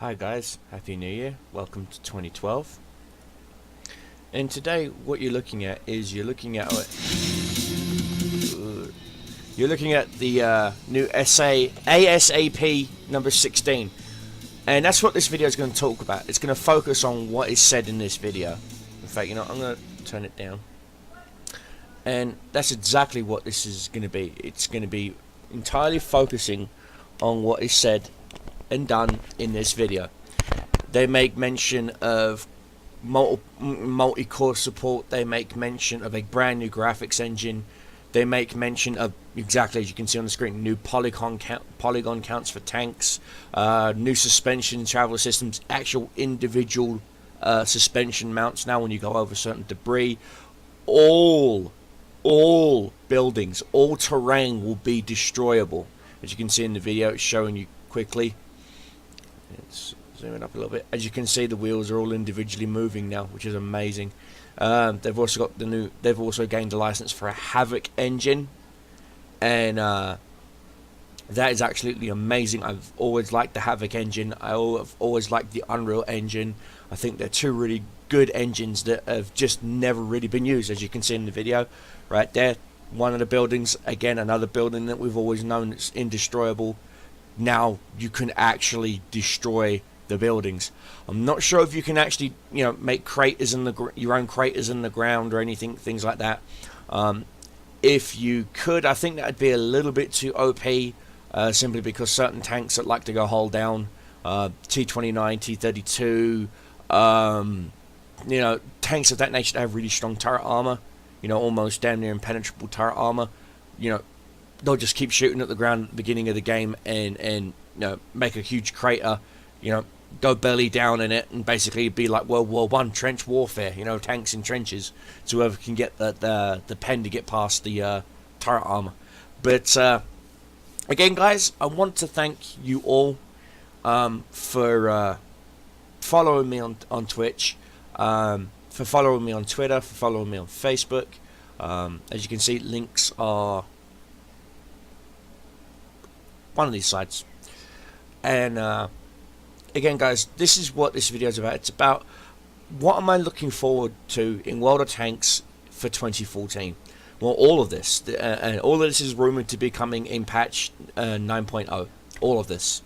Hi guys, Happy New Year, welcome to 2012. And today what you're looking at is you're looking at the new ASAP number 16. And that's what this video is going to talk about. It's going to focus on what is said in this video. In fact, you know, I'm going to turn it down. And that's exactly what this is going to be. It's going to be entirely focusing on what is said and done in this video. They make mention of multi-core support. They make mention of a brand new graphics engine. They make mention of, exactly as you can see on the screen, new polygon counts for tanks, new suspension travel systems, actual individual suspension mounts now when you go over certain debris. All buildings, all terrain will be destroyable. As you can see in the video, it's showing you quickly. Let's zoom it up a little bit. As you can see, the wheels are all individually moving now, which is amazing. They've also got they've also gained a license for a HAVOK engine, and that is absolutely amazing. I've always liked the HAVOK engine. I've always liked the Unreal engine. I think they're two really good engines that have just never really been used, as you can see in the video right there. One of the buildings, again, another building that we've always known is indestroyable. Now you can actually destroy the buildings. I'm not sure if you can actually, you know, make craters in your own craters in the ground or anything, things like that. If you could, I think that'd be a little bit too OP, simply because certain tanks that like to go hull down, T-29, T-32, you know, tanks of that nature that have really strong turret armor, you know, almost damn near impenetrable turret armor, you know, they'll just keep shooting at the ground at the beginning of the game and you know, make a huge crater, you know, go belly down in it, and basically be like World War I trench warfare, you know, tanks in trenches, so whoever can get the pen to get past the turret armor. But again, guys, I want to thank you all for following me on Twitch, for following me on Twitter, for following me on Facebook. As you can see, links are one of these sites. And again, guys, this is what this video is about. It's about what am I looking forward to in World of Tanks for 2014. Well, all of this, and all of this is rumored to be coming in patch 9.0. All of this.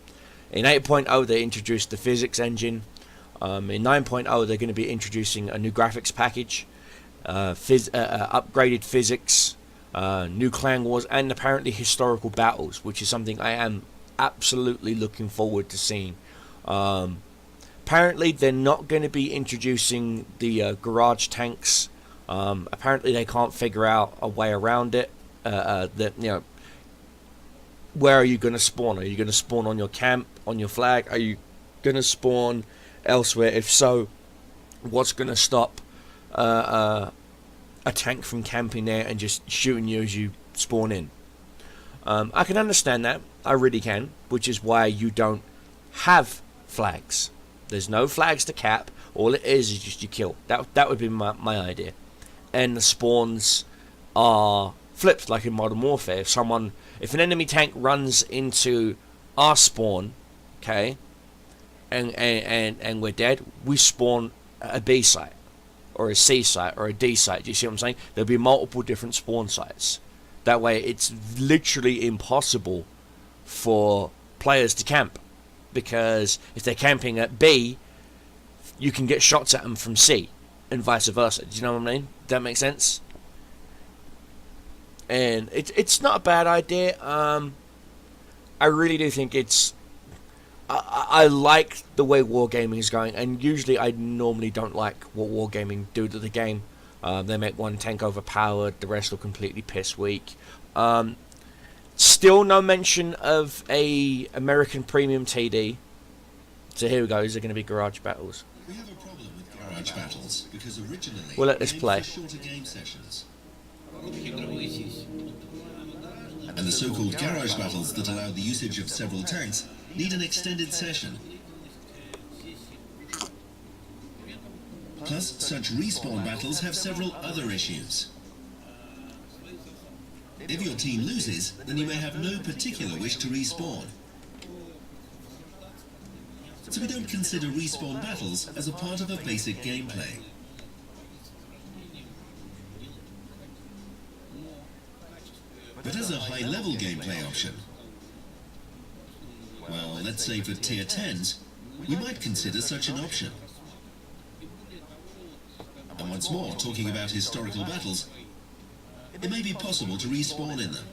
In 8.0, they introduced the physics engine. In 9.0, they're going to be introducing a new graphics package, upgraded physics, new clan wars, and apparently historical battles, which is something I am absolutely looking forward to seeing. Apparently they're not going to be introducing the garage tanks. Apparently they can't figure out a way around it. That, you know, where are you going to spawn? Are you going to spawn on your camp, on your flag? Are you going to spawn elsewhere? If so, what's going to stop a tank from camping there and just shooting you as you spawn in? I can understand that, I really can, which is why you don't have flags. There's no flags to cap. All it is just you kill. That would be my idea. And the spawns are flipped, like in Modern Warfare. If an enemy tank runs into our spawn, okay, and we're dead, we spawn a B site, or a C site, or a D site. Do you see what I'm saying? There'll be multiple different spawn sites. That way, it's literally impossible for players to camp, because if they're camping at B, you can get shots at them from C, and vice versa. Do you know what I mean? That makes sense? And it's not a bad idea. I really do think it's... I like the way wargaming is going, and usually I normally don't like what wargaming do to the game. They make one tank overpowered, the rest will completely piss weak. Still no mention of a American Premium TD. So here we go, is there going to be garage battles? We have a problem with garage battles because originally we'll let this play. Shorter game sessions. And the so-called garage battles that allow the usage of several tanks need an extended session. Plus, such respawn battles have several other issues. If your team loses, then you may have no particular wish to respawn. so we don't consider respawn battles as a part of a basic gameplay. But as a high-level gameplay option, well, let's say for tier 10s, we might consider such an option. And once more, talking about historical battles, it may be possible to respawn in them.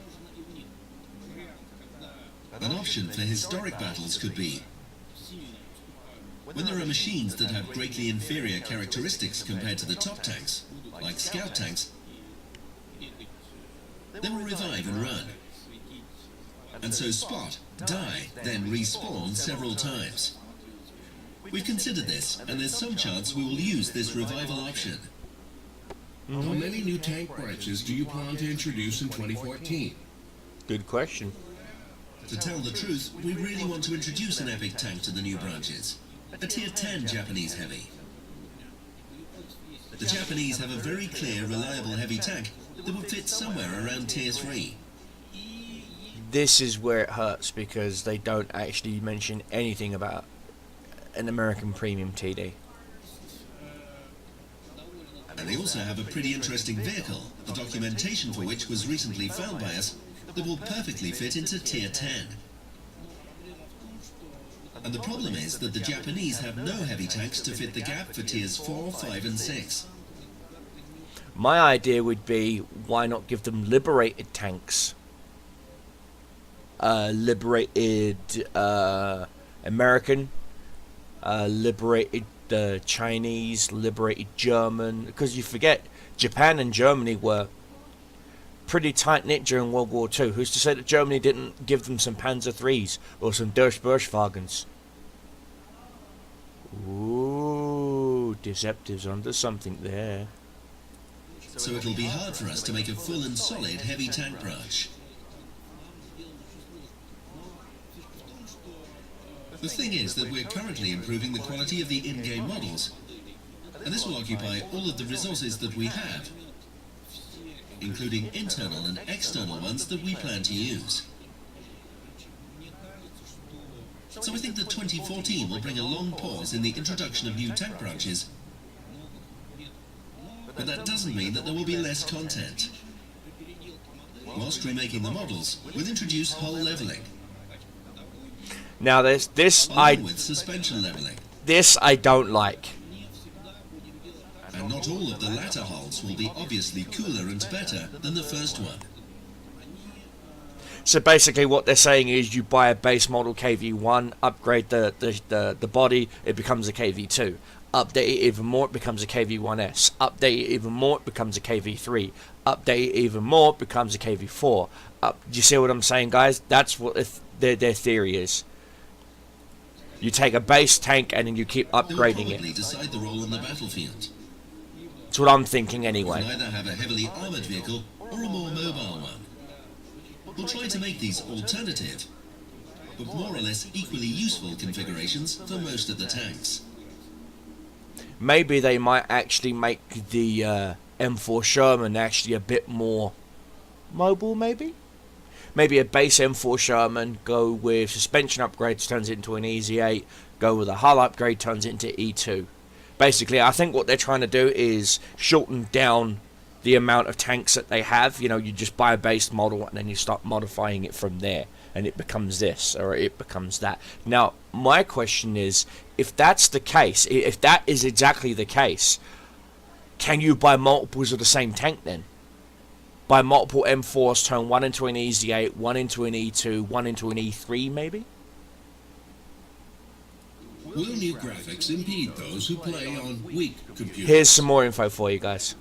An option for historic battles could be when there are machines that have greatly inferior characteristics compared to the top tanks, like scout tanks, they will revive and run. And so spot, die, then respawn several times. We've considered this, and there's some chance we will use this revival option. How many new tank branches do you plan to introduce in 2014? Good question. To tell the truth, we really want to introduce an epic tank to the new branches. A tier 10 Japanese heavy. The Japanese have a very clear, reliable heavy tank that would fit somewhere around tier 3. This is where it hurts because they don't actually mention anything about an American premium TD. And they also have a pretty interesting vehicle, the documentation for which was recently found by us, that will perfectly fit into tier 10. And the problem is that the Japanese have no heavy tanks to fit the gap for tiers 4, 5 and 6. My idea would be, why not give them liberated tanks? Liberated American, liberated Chinese, liberated German, because you forget Japan and Germany were pretty tight-knit during World War II. Who's to say that Germany didn't give them some Panzer IIIs or some Durchwagens? Ooh, Deceptive's onto something there. So it'll be hard for us to make a full and solid heavy tank branch. The thing is that we're currently improving the quality of the in-game models, and this will occupy all of the resources that we have, including internal and external ones that we plan to use. So I think that 2014 will bring a long pause in the introduction of new tank branches, but that doesn't mean that there will be less content. Whilst remaking the models, we'll introduce hull leveling, Now this along with suspension leveling. this I don't like. And not all of the latter hulls will be obviously cooler and better than the first one. So basically what they're saying is you buy a base model KV1, upgrade the body, it becomes a KV2. Update it even more, it becomes a KV1S. Update it even more, it becomes a KV3. Update it even more, it becomes a KV4. Do you see what I'm saying, guys? That's what their theory is. You take a base tank and then you keep They will upgrading probably it. decide the role on the battlefield. That's what I'm thinking We'll anyway. either have a heavily armoured vehicle or a more mobile one. We'll try to make these alternative, but more or less equally useful configurations for most of the tanks. Maybe they might actually make the M4 Sherman actually a bit more mobile, maybe? Maybe a base M4 Sherman, go with suspension upgrades, turns it into an Easy 8, go with a hull upgrade, turns it into E2. Basically, I think what they're trying to do is shorten down the amount of tanks that they have. You know, you just buy a base model and then you start modifying it from there, and it becomes this or it becomes that. Now, my question is, if that's the case, if that is exactly the case, can you buy multiples of the same tank then? Buy multiple M4s, turn one into an Easy 8, one into an E2, one into an E3 maybe? Will new graphics impede those who play on weak computers? Here's some more info for you guys.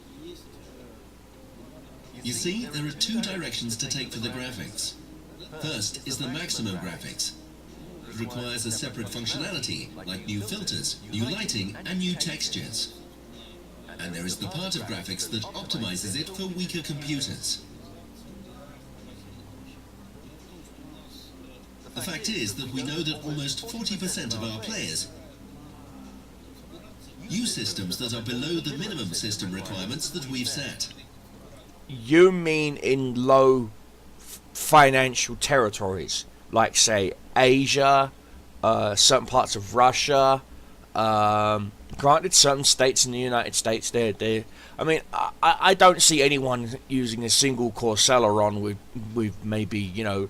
You see, there are two directions to take for the graphics. First is the maximum graphics. It requires a separate functionality, like new filters, new lighting, and new textures. And there is the part of graphics that optimizes it for weaker computers. The fact is that we know that almost 40% of our players use systems that are below the minimum system requirements that we've set. You mean in low financial territories, like say Asia, certain parts of Russia. Granted, certain states in the United States, I mean, I don't see anyone using a single core Celeron with maybe, you know,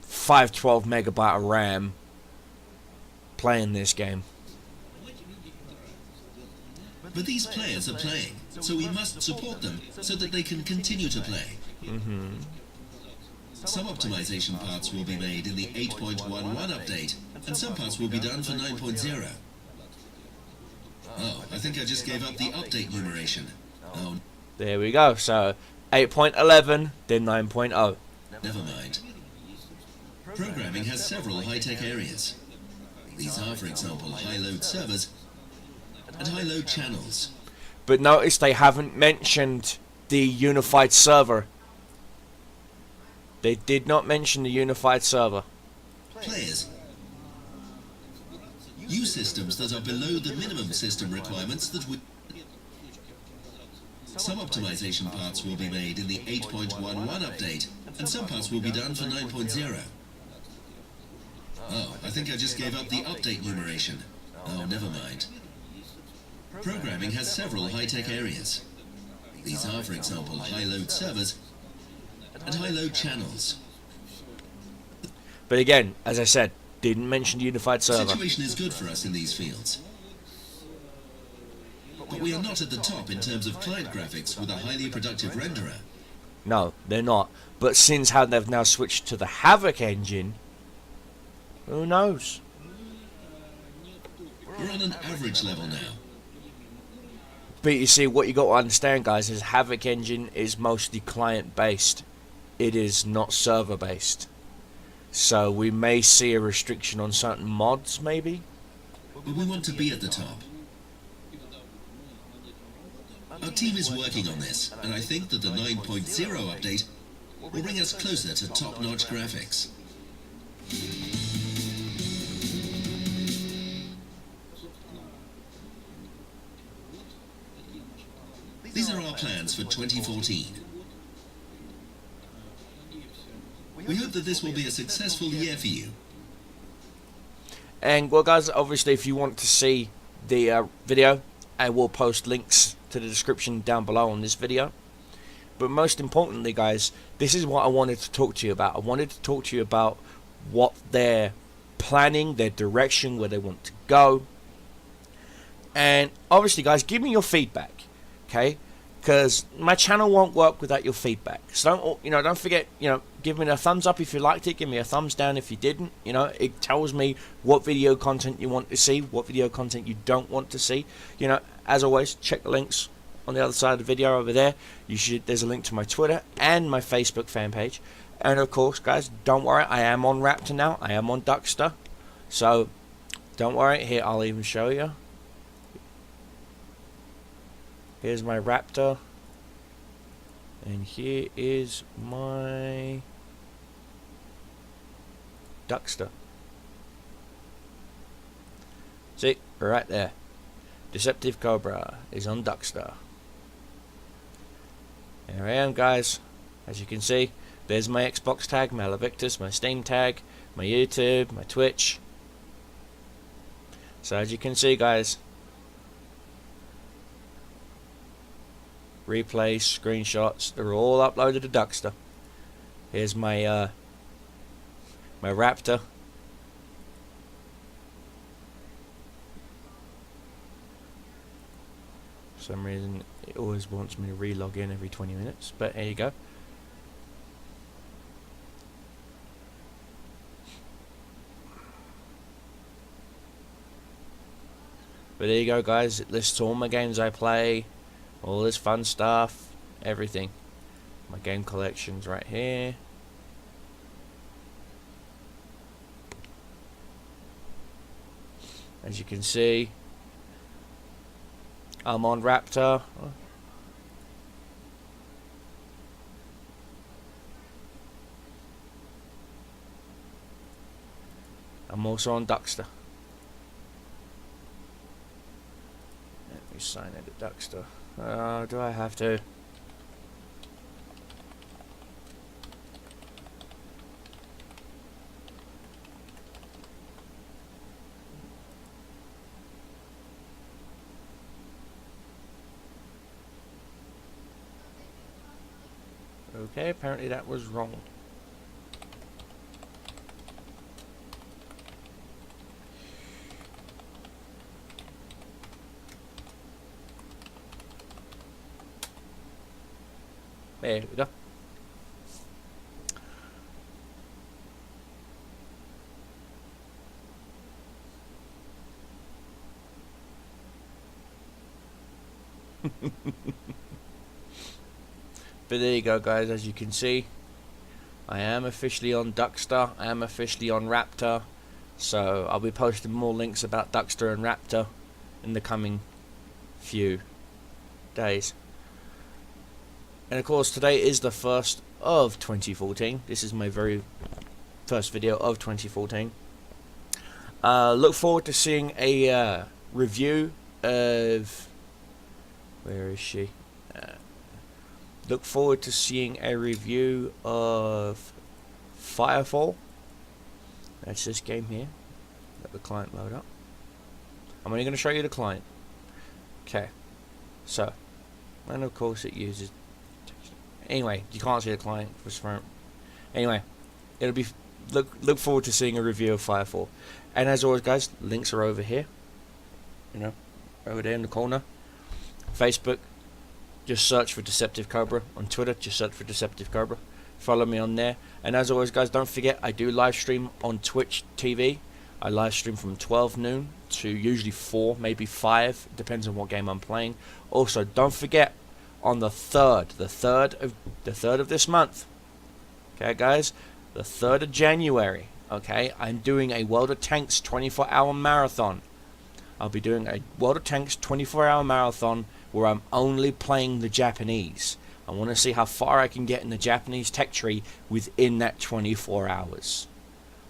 512 megabyte of RAM playing this game. But these players are playing, so we must support them so that they can continue to play. Some optimization parts will be made in the 8.11 update, and some parts will be done for 9.0. Oh, I think I just gave up the update numeration. Oh, There we go. So 8.11, then 9.0. never mind. Programming has several high-tech areas. These are, for example, high-load servers and high-load channels. But notice they haven't mentioned the unified server. They did not mention the unified server. Players use systems that are below the minimum system requirements that we... Some optimization parts will be made in the 8.11 update, and some parts will be done for 9.0. Oh, I think I just gave up the update numeration. Oh, never mind. Programming has several high-tech areas. These are, for example, high-load servers and high-load channels. But again, as I said, didn't mention the unified The server. situation is good for us in these fields. But we are not at the top in terms of client graphics with a highly productive renderer. No, they're not. But since how they've now switched to the HAVOK engine, who knows? We're on an average level now. But you see, what you got to understand, guys, is HAVOK engine is mostly client-based. It is not server-based. So we may see a restriction on certain mods, maybe? But we want to be at the top. Our team is working on this, and I think that the 9.0 update will bring us closer to top-notch graphics. These are our plans for 2014. We hope that this will be a successful year for you. And well, guys, obviously, if you want to see the video, I will post links to the description down below on this video. But most importantly, guys, this is what I wanted to talk to you about. I wanted to talk to you about what they're planning, their direction, where they want to go. And obviously, guys, give me your feedback, okay? Because my channel won't work without your feedback. So don't forget, give me a thumbs up if you liked it. Give me a thumbs down if you didn't. It tells me what video content you want to see, what video content you don't want to see. As always, check the links on the other side of the video over there. There's a link to my Twitter and my Facebook fan page. And of course, guys, don't worry, I am on Raptor now. I am on Duckster. So don't worry. Here, I'll even show you. Here's my Raptor, and here is my Duckster. See, right there. Deceptive Cobra is on Duckster. There I am, guys. As you can see, there's my Xbox tag, my Invictus, my Steam tag, my YouTube, my Twitch. So as you can see, guys, replays, screenshots, they're all uploaded to Duckster. Here's my my Raptor. For some reason it always wants me to re-log in every 20 minutes, but here you go. But there you go, guys. It lists all my games I play, all this fun stuff, everything. My game collection's right here. As you can see, I'm on Raptor. I'm also on Duckster. Let me sign it at Duckster. Do I have to? Okay, apparently that was wrong. There we go. But there you go, guys. As you can see, I am officially on Duckster. I am officially on Raptor. So I'll be posting more links about Duckster and Raptor in the coming few days. And of course, today is the 1st of 2014. This is my very first video of 2014. Look forward to seeing a review of... Where is she? Look forward to seeing a review of Firefall. That's this game here. Let the client load up. I'm only going to show you the client. Okay. So, and of course it uses text. Anyway, you can't see the client. Anyway, it'll be look forward to seeing a review of Firefall. And as always, guys, links are over here. You know, over there in the corner. Facebook, just search for Deceptive Cobra. On Twitter, just search for Deceptive Cobra. Follow me on there. And as always, guys, don't forget, I do live stream on Twitch TV. I live stream from 12 noon to usually 4, maybe 5. Depends on what game I'm playing. Also, don't forget, on the 3rd of this month. Okay, guys, the 3rd of January. Okay, I'm doing a World of Tanks 24-hour marathon. I'll be doing a World of Tanks 24-hour marathon where I'm only playing the Japanese. I want to see how far I can get in the Japanese tech tree within that 24 hours.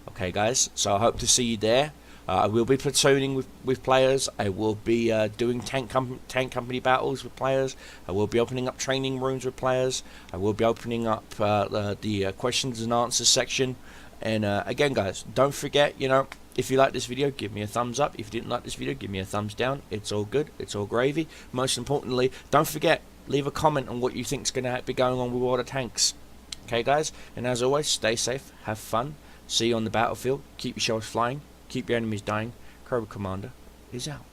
Okay, guys, so I hope to see you there. I will be platooning with players. I will be doing tank company battles with players. I will be opening up training rooms with players. I will be opening up the questions and answers section. And again, guys, don't forget, you know, if you like this video, give me a thumbs up. If you didn't like this video, give me a thumbs down. It's all good. It's all gravy. Most importantly, don't forget, leave a comment on what you think is going to be going on with World of Tanks. Okay, guys? And as always, stay safe. Have fun. See you on the battlefield. Keep your shells flying. Keep your enemies dying. Cobra Commander is out.